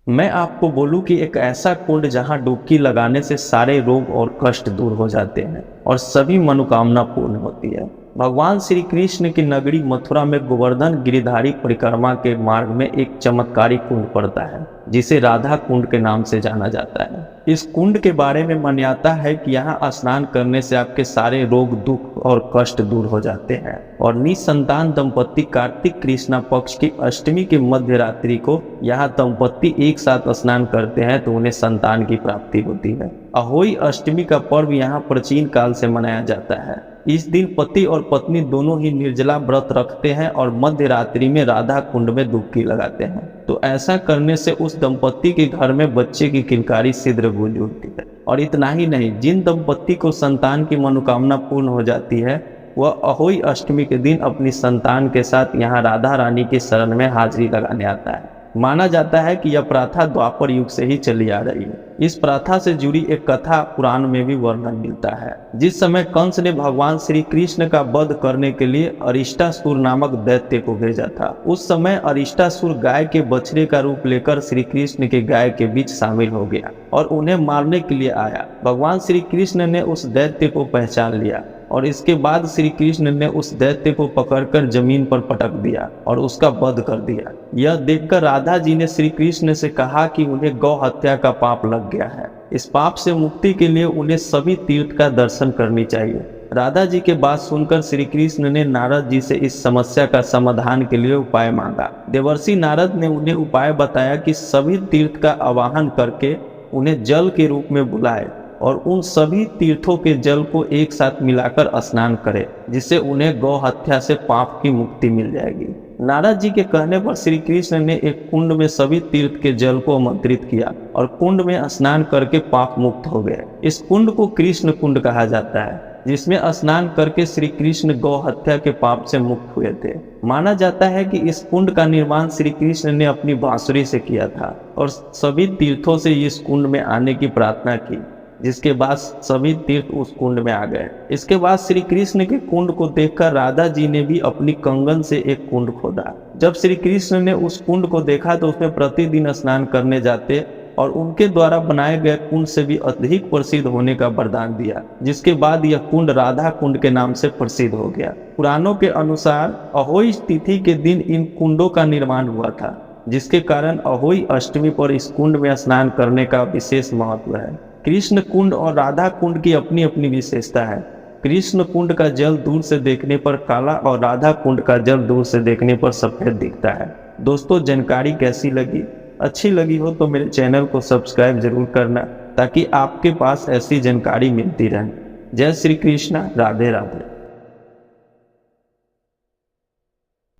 मैं आपको बोलूं कि एक ऐसा कुंड जहां डुबकी लगाने से सारे रोग और कष्ट दूर हो जाते हैं और सभी मनोकामना पूर्ण होती है। भगवान श्री कृष्ण की नगरी मथुरा में गोवर्धन गिरिधारी परिक्रमा के मार्ग में एक चमत्कारी कुंड पड़ता है जिसे राधा कुंड के नाम से जाना जाता है। इस कुंड के बारे में मान्यता है कि यहाँ स्नान करने से आपके सारे रोग दुख और कष्ट दूर हो जाते हैं और निसंतान दंपत्ति कार्तिक कृष्णा पक्ष की अष्टमी की मध्य रात्रि को यहाँ दंपत्ति एक साथ स्नान करते हैं तो उन्हें संतान की प्राप्ति होती है। अहोई अष्टमी का पर्व यहाँ प्राचीन काल से मनाया जाता है। इस दिन पति और पत्नी दोनों ही निर्जला व्रत रखते हैं और मध्य रात्रि में राधा कुंड में डुबकी लगाते हैं। तो ऐसा करने से उस दंपत्ति के घर में बच्चे की किलकारी शीघ्र गूंज उठती है। और इतना ही नहीं, जिन दंपत्ति को संतान की मनोकामना पूर्ण हो जाती है वह अहोई अष्टमी के दिन अपनी संतान के साथ यहाँ राधा रानी की शरण में हाजिरी लगाने आता है। माना जाता है कि यह प्रथा द्वापर युग से ही चली आ रही है। इस प्रथा से जुड़ी एक कथा पुराण में भी वर्णन मिलता है। जिस समय कंस ने भगवान श्री कृष्ण का वध करने के लिए अरिष्टासुर नामक दैत्य को भेजा था, उस समय अरिष्टासुर गाय के बछड़े का रूप लेकर श्री कृष्ण के गाय के बीच शामिल हो गया और उन्हें मारने के लिए आया। भगवान श्री कृष्ण ने उस दैत्य को पहचान लिया और इसके बाद श्री कृष्ण ने उस दैत्य को पकड़कर जमीन पर पटक दिया और उसका वध कर दिया। यह देखकर राधा जी ने श्री कृष्ण से कहा कि उन्हें गौ हत्या का पाप लग गया है। इस पाप से मुक्ति के लिए उन्हें सभी तीर्थ का दर्शन करनी चाहिए। राधा जी के बात सुनकर श्री कृष्ण ने नारद जी से इस समस्या का समाधान के लिए उपाय मांगा। देवर्षि नारद ने उन्हें उपाय बताया कि सभी तीर्थ का आवाहन करके उन्हें जल के रूप में बुलाए और उन सभी तीर्थों के जल को एक साथ मिलाकर स्नान करें, जिससे उन्हें गौ हत्या से पाप की मुक्ति मिल जाएगी। नारद जी के कहने पर श्री कृष्ण ने एक कुंड में सभी तीर्थ के जल को आमंत्रित किया और कुंड में स्नान करके पाप मुक्त हो गए। इस कुंड को कृष्ण कुंड कहा जाता है, जिसमें स्नान करके श्री कृष्ण गौ हत्या के पाप से मुक्त हुए थे। माना जाता है कि इस कुंड का निर्माण श्री कृष्ण ने अपनी बांसुरी से किया था और सभी तीर्थों से इस कुंड में आने की प्रार्थना की, जिसके बाद सभी तीर्थ उस कुंड में आ गए। इसके बाद श्री कृष्ण के कुंड को देखकर राधा जी ने भी अपनी कंगन से एक कुंड खोदा। जब श्री कृष्ण ने उस कुंड को देखा तो उसमें प्रतिदिन स्नान करने जाते और उनके द्वारा बनाए गए कुंड से भी अधिक प्रसिद्ध होने का वरदान दिया, जिसके बाद यह कुंड राधा कुंड के नाम से प्रसिद्ध हो गया। पुराणों के अनुसार अहोई तिथि के दिन इन कुंडों का निर्माण हुआ था, जिसके कारण अहोई अष्टमी पर इस कुंड में स्नान करने का विशेष महत्व है। कृष्ण कुंड और राधा कुंड की अपनी अपनी विशेषता है। कृष्ण कुंड का जल दूर से देखने पर काला और राधा कुंड का जल दूर से देखने पर सफेद दिखता है। दोस्तों, जानकारी कैसी लगी? अच्छी लगी हो तो मेरे चैनल को सब्सक्राइब जरूर करना, ताकि आपके पास ऐसी जानकारी मिलती रहे। जय श्री कृष्णा, राधे राधे।